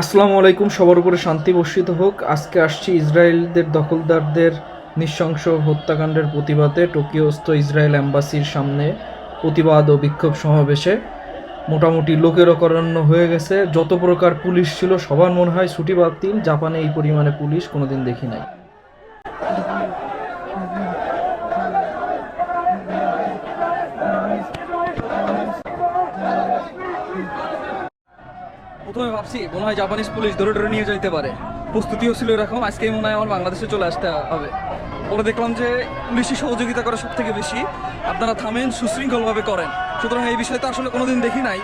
আসসালামু আলাইকুম, সবার উপরে শান্তি বর্ষিত হোক। আজকে আসছি ইসরায়েলদের দখলদারদের নৃশংস হত্যাকাণ্ডের প্রতিবাদে টোকিওস্থ ইসরায়েল অ্যাম্বাসির সামনে প্রতিবাদ ও বিক্ষোভ সমাবেশে। মোটামুটি লোকেরও করান্য হয়ে গেছে। যত প্রকার পুলিশ ছিল সবার মনে হয় ছুটি বাতিল। জাপানে এই পরিমাণে পুলিশ কোনোদিন দেখি নাই। প্রথমে ভাবছি মনে হয় জাপানিজ পুলিশ ধরে ধরে নিয়ে যাইতে পারে, প্রস্তুতিও ছিল এরকম। আজকেই মনে হয় আমার বাংলাদেশে চলে আসতে হবে। পরে দেখলাম যে পুলিশই সহযোগিতা করে সব থেকে বেশি, আপনারা থামেন, সুশৃঙ্খলভাবে করেন। সুতরাং এই বিষয়টা আসলে কোনোদিন দেখি নাই,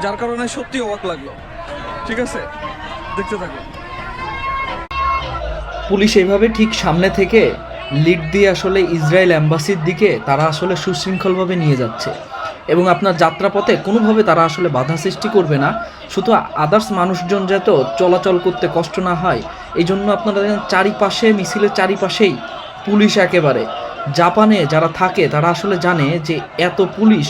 যার কারণে সত্যি অবাক লাগলো। ঠিক আছে, দেখতে থাকুন। পুলিশ এইভাবে ঠিক সামনে থেকে লিড দিয়ে আসলে ইসরায়েল অ্যাম্বাসির দিকে তারা আসলে সুশৃঙ্খলভাবে নিয়ে যাচ্ছে এবং আপনার যাত্রাপথে কোনোভাবে তারা আসলে বাধা সৃষ্টি করবে না। শুধু আদার্স মানুষজন যাতে চলাচল করতে কষ্ট না হয় এই জন্য আপনারা দেখেন চারিপাশে, মিছিলের চারিপাশেই পুলিশ একেবারে। জাপানে যারা থাকে তারা আসলে জানে যে এত পুলিশ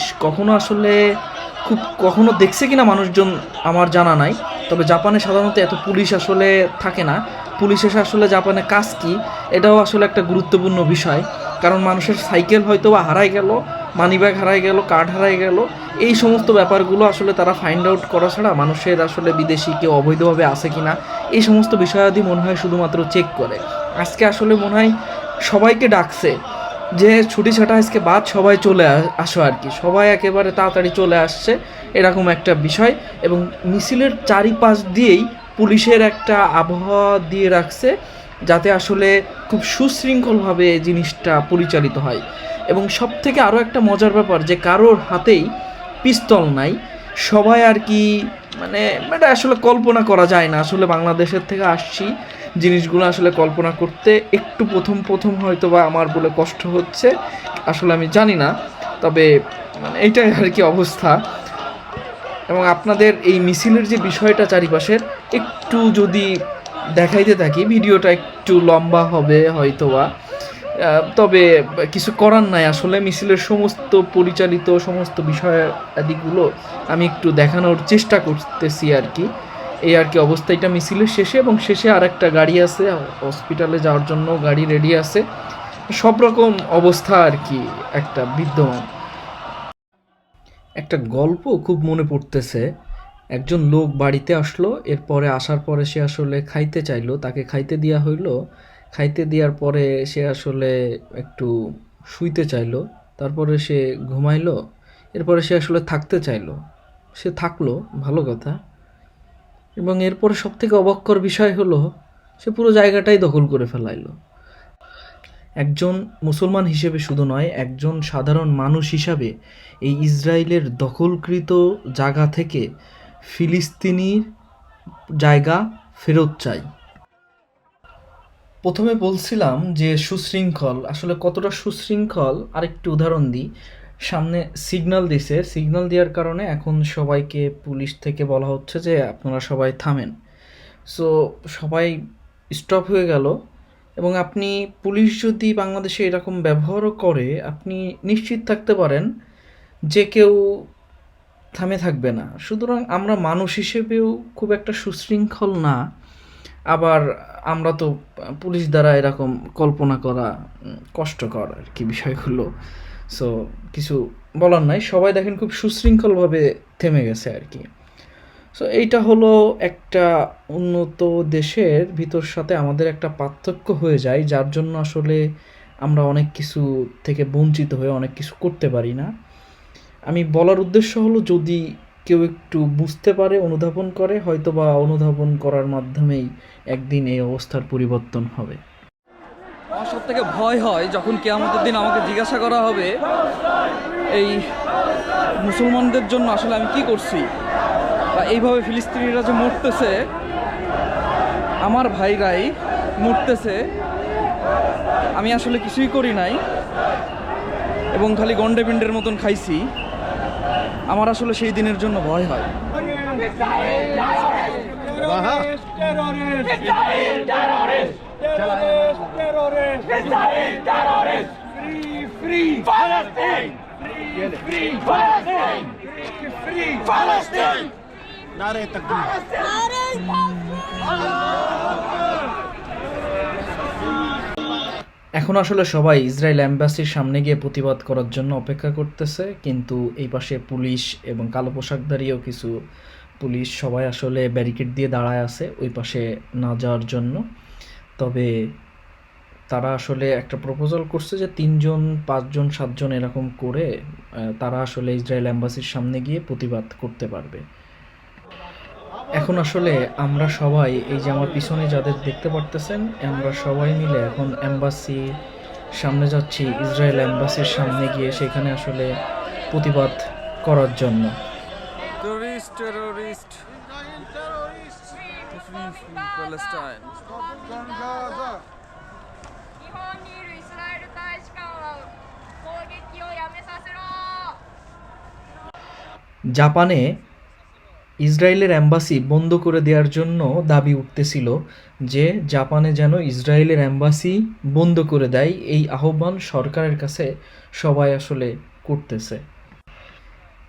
কখনো দেখছে কিনা মানুষজন আমার জানা নাই, তবে জাপানে সাধারণত এত পুলিশ আসলে থাকে না। পুলিশ এসে আসলে জাপানে কাজ কি এটাও আসলে একটা গুরুত্বপূর্ণ বিষয়, কারণ মানুষের সাইকেল হয়তো বা হারাই গেল, মানিব্যাগ হারাই গেল, কার্ড হারাই গেল, এই সমস্ত ব্যাপারগুলো আসলে তারা ফাইন্ড আউট করা ছাড়া মানুষের আসলে বিদেশি কেউ অবৈধভাবে আসে কিনা এই সমস্ত বিষয়াদি মনে হয় শুধুমাত্র চেক করে। আজকে আসলে মনে হয় সবাইকে ডাকছে যে ছুটি ছাটা আজকে বাদ, সবাই চলে আসো আর কি। সবাই একেবারে তাড়াতাড়ি চলে আসছে এরকম একটা বিষয়, এবং মিছিলের চারিপাশ দিয়েই পুলিশের একটা আবহাওয়া দিয়ে রাখছে যাতে আসলে খুব সুশৃঙ্খলভাবে জিনিসটা পরিচালিত হয়। এবং সব থেকে আরও একটা মজার ব্যাপার যে কারোর হাতেই পিস্তল নাই। সবাই আর কি, মানে এটা আসলে কল্পনা করা যায় না। আসলে বাংলাদেশের থেকে আসছি, জিনিসগুলো আসলে কল্পনা করতে একটু প্রথম প্রথম হয়তো বা আমার বলে কষ্ট হচ্ছে, আসলে আমি জানি না, তবে মানে এইটাই আর কি অবস্থা। এবং আপনাদের এই মিছিলের যে বিষয়টা চারিপাশের একটু যদি দেখাইতে থাকি, ভিডিওটা একটু লম্বা হবে হয়তোবা, তবে কিছু করার নাই। আসলে মিছিলের সমস্ত পরিচালিত সমস্ত বিষয়াদিগুলো আমি একটু দেখানোর চেষ্টা করতেছি আর কি। এই আর কি অবস্থা এটা মিছিলের শেষে, এবং শেষে আর একটা গাড়ি আছে, হসপিটালে যাওয়ার জন্য গাড়ি রেডি আছে। সব রকম অবস্থা আর কি একটা বিদ্যমান। একটা গল্প খুব মনে পড়তেছে। একজন লোক বাড়িতে আসলো, এরপরে আসার পরে সে আসলে খাইতে চাইলো, তাকে খাইতে দেওয়া হইলো। খাইতে দেওয়ার পরে সে আসলে একটু শুইতে চাইলো, তারপরে সে ঘুমাইলো। এরপরে সে আসলে থাকতে চাইলো, সে থাকলো, ভালো কথা। এবং এরপরে সবথেকে অবাককর বিষয় হলো সে পুরো জায়গাটাই দখল করে ফেলাইলো। একজন মুসলমান হিসেবে শুধু নয়, একজন সাধারণ মানুষ হিসাবে এই ইসরায়েলের দখলকৃত জায়গা থেকে ফিলিস্তিনির জায়গা ফেরত চাই। প্রথমে বলছিলাম যে সুশৃঙ্খল, আসলে কতটা সুশৃঙ্খল আরেকটু উদাহরণ দিই। সামনে সিগন্যাল দিছে, সিগন্যাল দেওয়ার কারণে এখন সবাইকে পুলিশ থেকে বলা হচ্ছে যে আপনারা সবাই থামেন। সো সবাই স্টপ হয়ে গেল। এবং আপনি, পুলিশ যদি বাংলাদেশে এরকম ব্যবহারও করে, আপনি নিশ্চিত থাকতে পারেন যে কেউ থামে থাকবে না। সুতরাং আমরা মানুষ হিসেবেও খুব একটা সুশৃঙ্খল না, আবার আমরা তো পুলিশ দ্বারা এরকম কল্পনা করা কষ্টকর আর কি বিষয়গুলো। সো কিছু বলার নাই, সবাই দেখেন খুব সুশৃঙ্খলভাবে থেমে গেছে আর কি। সো এইটা হলো একটা উন্নত দেশের ভিতর সাথে আমাদের একটা পার্থক্য হয়ে যায়, যার জন্য আসলে আমরা অনেক কিছু থেকে বঞ্চিত হয়ে অনেক কিছু করতে পারি না। আমি বলার উদ্দেশ্য হলো যদি কেউ একটু বুঝতে পারে, অনুধাবন করে, হয়তো বা অনুধাবন করার মাধ্যমেই একদিন এই অবস্থার পরিবর্তন হবে। আমার সব থেকে ভয় হয় যখন কিয়ামতের দিন আমাকে জিজ্ঞাসা করা হবে এই মুসলমানদের জন্য আসলে আমি কি করছি, বা এইভাবে ফিলিস্তিনিরা যে মরতেছে, আমার ভাইরাই মরতেছে, আমি আসলে কিছুই করি নাই এবং খালি গন্ডে পিণ্ডের মতন খাইছি। আমার আসলে সেই দিনের জন্য ভয় হয়। Free Palestine! Free Palestine! Free Palestine! Nareta এখন আসলে সবাই ইসরায়েল এম্বাসির সামনে গিয়ে প্রতিবাদ করার জন্য অপেক্ষা করতেছে, কিন্তু এই পাশে পুলিশ এবং কালো পোশাকধারীও কিছু পুলিশ সবাই আসলে ব্যারিকেড দিয়ে দাঁড়ায় আছে ওই পাশে না যাওয়ার জন্য। তবে তারা আসলে একটা প্রপোজাল করছে যে 3 জন 5 জন 7 জন এরকম করে তারা আসলে ইসরায়েল এম্বাসির সামনে গিয়ে প্রতিবাদ করতে পারবে। এখন আসলে আমরা সবাই, এই যে আমার পিছনে যাদের দেখতে পারতেছেন, আমরা সবাই মিলে এখন এম্বাসি সামনে যাচ্ছি, ইসরায়েল এম্বাসির সামনে গিয়ে সেখানে আসলে প্রতিবাদ করার জন্য। Terrorist Palestine. 日本にいるイスラエル大使館は攻撃をやめさせろ。 জাপানে ইসরায়েলের এম্বাসি বন্ধ করে দেওয়ার জন্য দাবি উঠতেছিল যে জাপানে যেন ইসরায়েলের এম্বাসি বন্ধ করে দেয়, এই আহ্বান সরকারের কাছে সবাই আসলে করতেছে।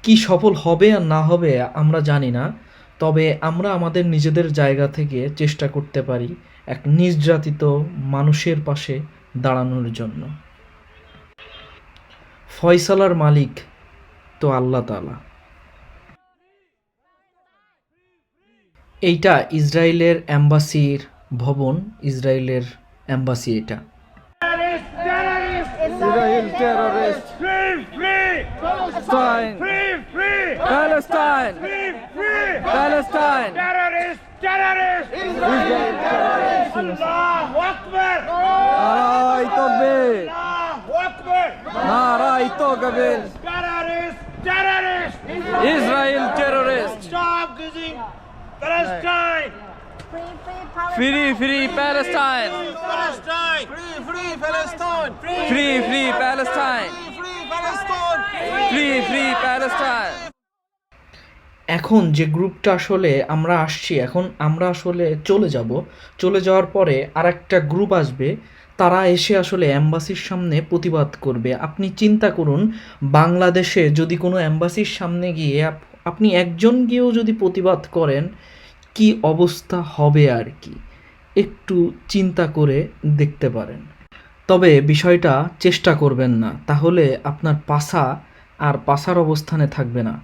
কি সফল হবে আর না হবে আমরা জানি না, তবে আমরা আমাদের নিজেদের জায়গা থেকে চেষ্টা করতে পারি এক নির্যাতিত মানুষের পাশে দাঁড়ানোর জন্য। ফয়সালার মালিক তো আল্লাহ তাআলা। এইটা ইসরায়েলের এম্বাসির ভবন, ইসরায়েলের এম্বাসি এটা। Israel terrorist. Free, free, Palestine, free, free, Palestine, free, free. Palestine. Terrorist, terrorist. Allahu Akbar. নারাই তাকবীর, Allahu Akbar. নারাই তাকবীর। Terrorist, terrorist. Israel terrorist. Stop using Palestine. Free free Palestine, Palestine. Free Palestine. Free free Palestine, Free Palestine. Free free Palestine. এখন যে গ্রুপটা আসলে আমরা আসছি, এখন আমরা আসলে চলে যাওয়ার পরে আরেকটা গ্রুপ আসবে, তারা এসে আসলে এম্বাসির সামনে প্রতিবাদ করবে। আপনি চিন্তা করুন, বাংলাদেশে যদি কোনো এম্বাসির সামনে গিয়ে আপনি একজন গিয়েও যদি প্রতিবাদ করেন, কি অবস্থা হবে আর কি, একটু চিন্তা করে দেখতে পারেন। তবে বিষয়টা চেষ্টা করবেন না, তাহলে আপনার পাছা আর পাছার অবস্থানে থাকবে না।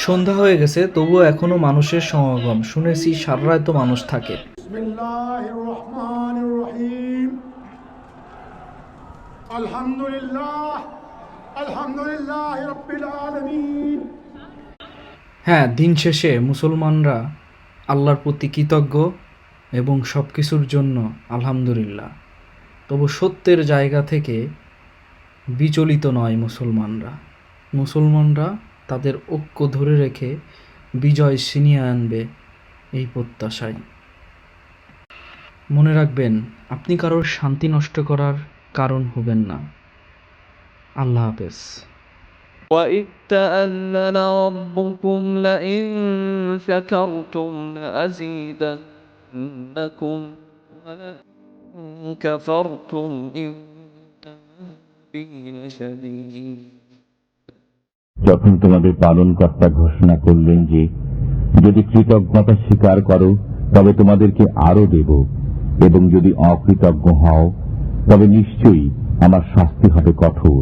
সন্ধ্যা হয়ে গেছে, তবুও এখনো মানুষের সমাগম। শুনেছি সারা রাত মানুষ থাকে। بسم الله الرحمن الرحيم الحمد لله رب العالمين। হ্যাঁ, দিন শেষে মুসলমানরা আল্লাহর প্রতি কৃতজ্ঞ এবং সব কিছুর জন্য আলহামদুলিল্লাহ। তবু সত্যের জায়গা থেকে বিচলিত নয় মুসলমানরা তাদের ঐক্য ধরে রেখে বিজয় ছিনিয়ে আনবে এই প্রত্যাশায়। মনে রাখবেন, আপনি কারোর শান্তি নষ্ট করার কারণ হবেন না। আল্লাহ হাফেজ। وَإِذْ تَأَذَّنَ رَبُّكُمْ لَئِن شَكَرْتُمْ لَأَزِيدَنَّكُمْ وَلَئِن كَفَرْتُمْ إِنَّ عَذَابِي لَشَدِيدٌ। যখন তোমাদের পালনকর্তা ঘোষণা করলেন যে যদি কৃতজ্ঞতা স্বীকার করো তবে তোমাদেরকে আরো দেব, এবং যদি অকৃতজ্ঞ হও তবে নিশ্চয়ই আমার শাস্তি হবে কঠোর।